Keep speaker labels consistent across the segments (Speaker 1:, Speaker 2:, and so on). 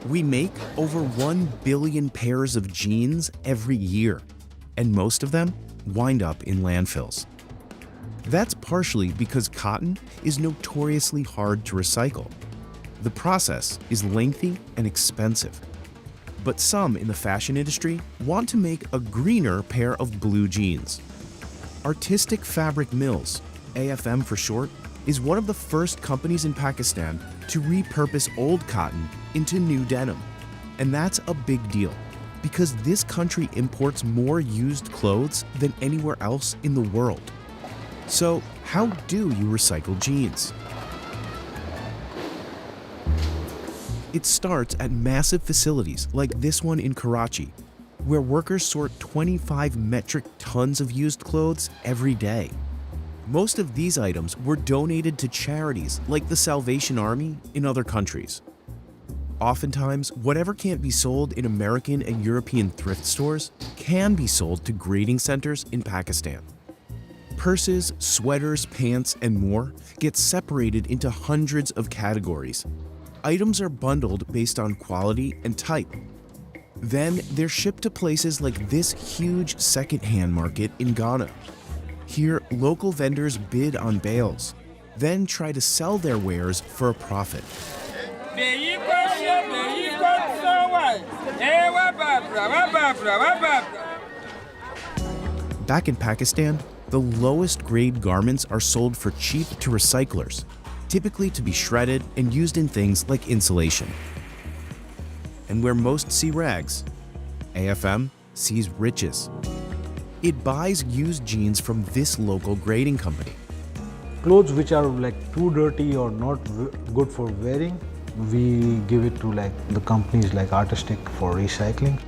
Speaker 1: We make over 1 billion pairs of jeans every year, and most of them wind up in landfills. That's partially because cotton is notoriously hard to recycle. The process is lengthy and expensive. But some in the fashion industry want to make a greener pair of blue jeans. Artistic Fabric Mills, AFM for short, is one of the first companies in Pakistan to repurpose old cotton into new denim. And that's a big deal, because this country imports more used clothes than anywhere else in the world. So, how do you recycle jeans? It starts at massive facilities like this one in Karachi, where workers sort 25 metric tons of used clothes every day. Most of these items were donated to charities like the Salvation Army in other countries. Oftentimes, whatever can't be sold in American and European thrift stores can be sold to grading centers in Pakistan. Purses, sweaters, pants, and more get separated into hundreds of categories. Items are bundled based on quality and type. Then they're shipped to places like this huge second-hand market in Ghana. Here, local vendors bid on bales, then try to sell their wares for a profit. Back in Pakistan, the lowest grade garments are sold for cheap to recyclers, typically to be shredded and used in things like insulation. And where most see rags, AFM sees riches. It buys used jeans from this local grading company.
Speaker 2: Clothes which are like too dirty or not good for wearing, we give it to like the companies like Artistic for recycling.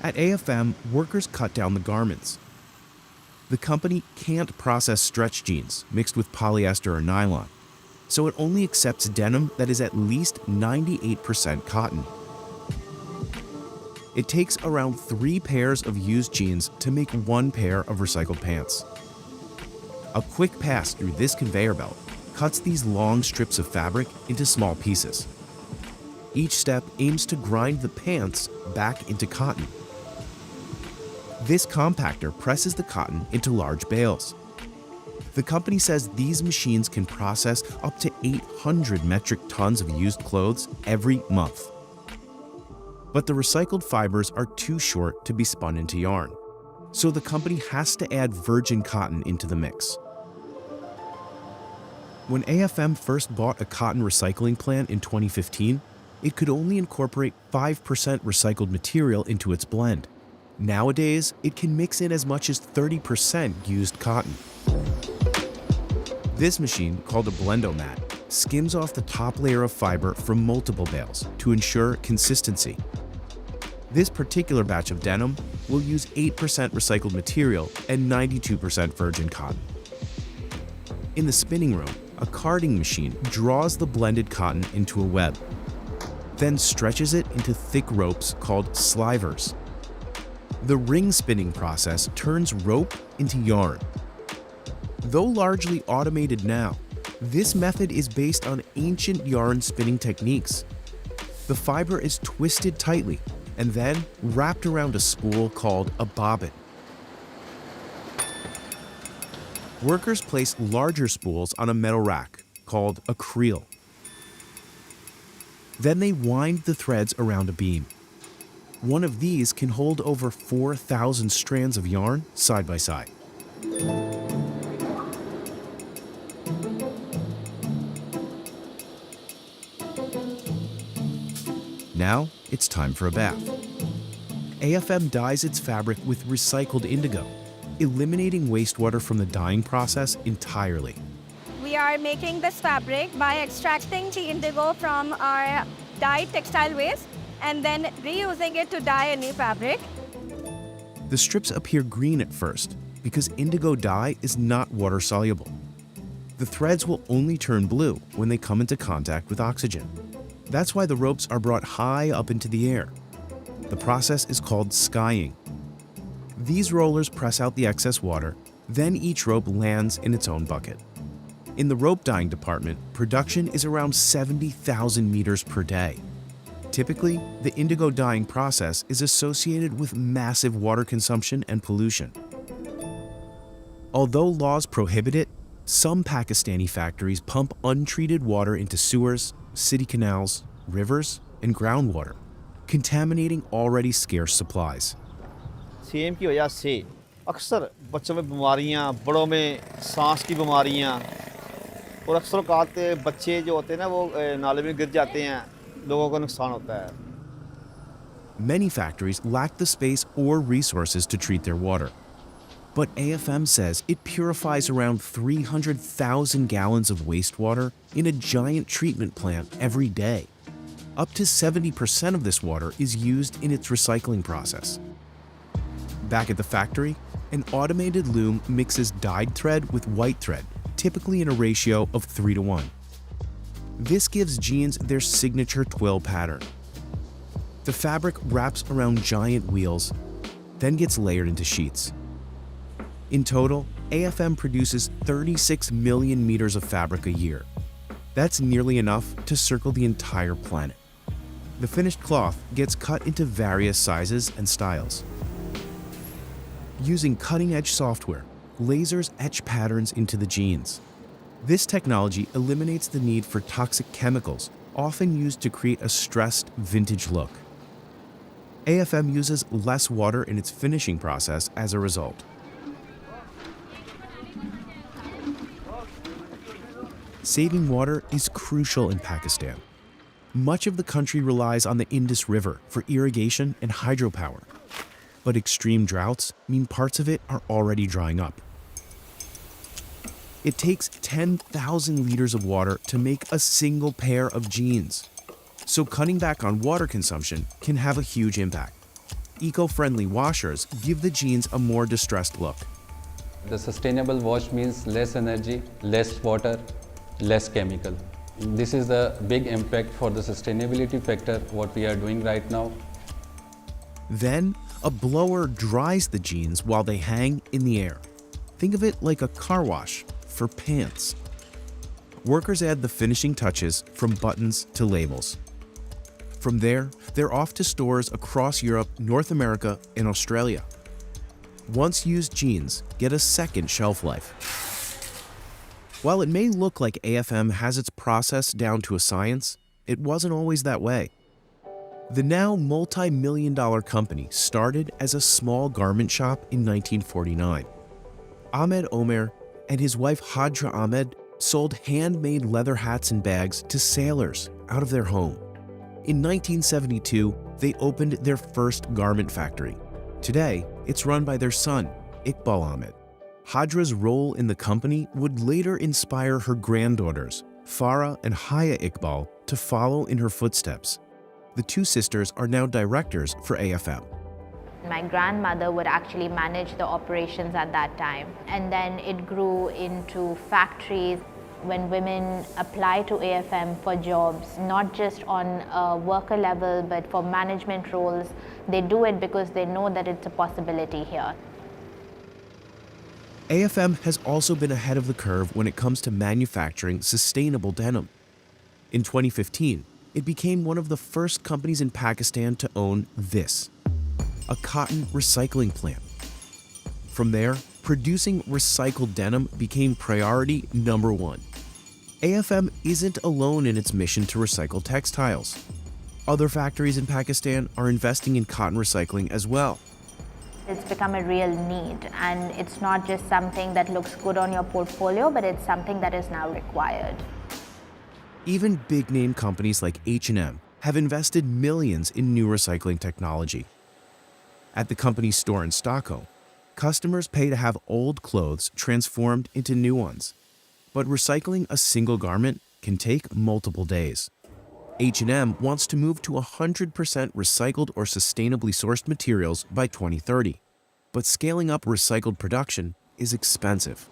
Speaker 1: At AFM, workers cut down the garments. The company can't process stretch jeans mixed with polyester or nylon, so it only accepts denim that is at least 98% cotton. It takes around 3 pairs of used jeans to make 1 pair of recycled pants. A quick pass through this conveyor belt cuts these long strips of fabric into small pieces. Each step aims to grind the pants back into cotton. This compactor presses the cotton into large bales. The company says these machines can process up to 800 metric tons of used clothes every month. But the recycled fibers are too short to be spun into yarn, so the company has to add virgin cotton into the mix. When AFM first bought a cotton recycling plant in 2015, it could only incorporate 5% recycled material into its blend. Nowadays, it can mix in as much as 30% used cotton. This machine, called a blendomat, skims off the top layer of fiber from multiple bales to ensure consistency. This particular batch of denim will use 8% recycled material and 92% virgin cotton. In the spinning room, a carding machine draws the blended cotton into a web, then stretches it into thick ropes called slivers. The ring spinning process turns rope into yarn. Though largely automated now, this method is based on ancient yarn spinning techniques. The fiber is twisted tightly and then wrapped around a spool called a bobbin. Workers place larger spools on a metal rack called a creel. Then they wind the threads around a beam. One of these can hold over 4,000 strands of yarn side by side. Now it's time for a bath. AFM dyes its fabric with recycled indigo, eliminating wastewater from the dyeing process entirely.
Speaker 3: We are making this fabric by extracting the indigo from our dyed textile waste and then reusing it to dye a new fabric.
Speaker 1: The strips appear green at first because indigo dye is not water soluble. The threads will only turn blue when they come into contact with oxygen. That's why the ropes are brought high up into the air. The process is called skying. These rollers press out the excess water, then each rope lands in its own bucket. In the rope dyeing department, production is around 70,000 meters per day. Typically, the indigo dyeing process is associated with massive water consumption and pollution. Although laws prohibit it, some Pakistani factories pump untreated water into sewers, city canals, rivers, and groundwater, contaminating already scarce supplies.
Speaker 4: Same की वजह से अक्सर बच्चों में बीमारियां, बड़ों में सांस की बीमारियां और अक्सर औकात बच्चे जो होते हैं ना वो नाले में गिर जाते हैं, लोगों को नुकसान होता है।
Speaker 1: Many factories lack the space or resources to treat their water. But AFM says it purifies around 300,000 gallons of wastewater in a giant treatment plant every day. Up to 70% of this water is used in its recycling process. Back at the factory, an automated loom mixes dyed thread with white thread, typically in a ratio of 3:1. This gives jeans their signature twill pattern. The fabric wraps around giant wheels, then gets layered into sheets. In total, AFM produces 36 million meters of fabric a year. That's nearly enough to circle the entire planet. The finished cloth gets cut into various sizes and styles. Using cutting-edge software, lasers etch patterns into the jeans. This technology eliminates the need for toxic chemicals, often used to create a stressed, vintage look. AFM uses less water in its finishing process as a result. Saving water is crucial in Pakistan. Much of the country relies on the Indus River for irrigation and hydropower. But extreme droughts mean parts of it are already drying up. It takes 10,000 liters of water to make a single pair of jeans. So cutting back on water consumption can have a huge impact. Eco-friendly washers give the jeans a more distressed look.
Speaker 5: The sustainable wash means less energy, less water, less chemical. This is the big impact for the sustainability factor, what we are doing right now.
Speaker 1: Then, a blower dries the jeans while they hang in the air. Think of it like a car wash for pants. Workers add the finishing touches from buttons to labels. From there, they're off to stores across Europe, North America, and Australia. Once used jeans get a second shelf life. While it may look like AFM has its process down to a science, it wasn't always that way. The now multi-million-dollar company started as a small garment shop in 1949. Ahmed Omer and his wife Hadra Ahmed sold handmade leather hats and bags to sailors out of their home. In 1972, they opened their first garment factory. Today, it's run by their son, Iqbal Ahmed. Hadra's role in the company would later inspire her granddaughters, Farah and Haya Iqbal, to follow in her footsteps. The two sisters are now directors for AFM.
Speaker 6: My grandmother would actually manage the operations at that time, and then it grew into factories. When women apply to AFM for jobs, not just on a worker level but for management roles, they do it because they know that it's a possibility here.
Speaker 1: AFM has also been ahead of the curve when it comes to manufacturing sustainable denim. In 2015, it became one of the first companies in Pakistan to own this, a cotton recycling plant. From there, producing recycled denim became priority number one. AFM isn't alone in its mission to recycle textiles. Other factories in Pakistan are investing in cotton recycling as well.
Speaker 6: It's become a real need, and it's not just something that looks good on your portfolio, but it's something that is now required.
Speaker 1: Even big-name companies like H&M have invested millions in new recycling technology. At the company's store in Stockholm, customers pay to have old clothes transformed into new ones. But recycling a single garment can take multiple days. H&M wants to move to 100% recycled or sustainably sourced materials by 2030. But scaling up recycled production is expensive.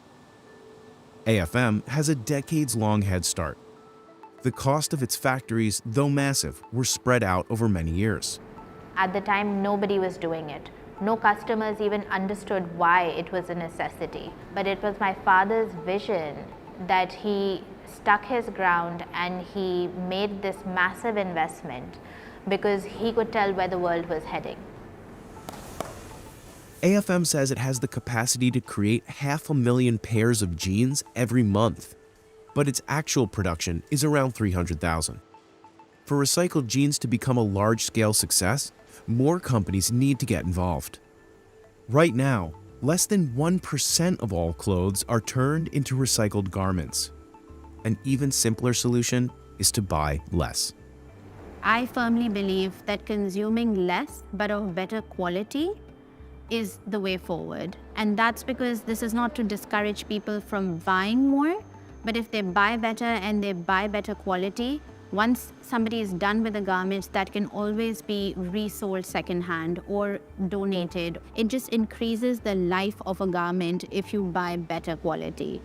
Speaker 1: AFM has a decades-long head start. The cost of its factories, though massive, were spread out over many years.
Speaker 6: At the time, nobody was doing it. No customers even understood why it was a necessity. But it was my father's vision that he stuck his ground and he made this massive investment because he could tell where the world was heading.
Speaker 1: AFM says it has the capacity to create 500,000 pairs of jeans every month, but its actual production is around 300,000. For recycled jeans to become a large-scale success, more companies need to get involved. Right now, less than 1% of all clothes are turned into recycled garments. An even simpler solution is to buy less.
Speaker 7: I firmly believe that consuming less but of better quality is the way forward. And that's because this is not to discourage people from buying more, but if they buy better and they buy better quality, once somebody is done with the garments, that can always be resold secondhand or donated. It just increases the life of a garment if you buy better quality.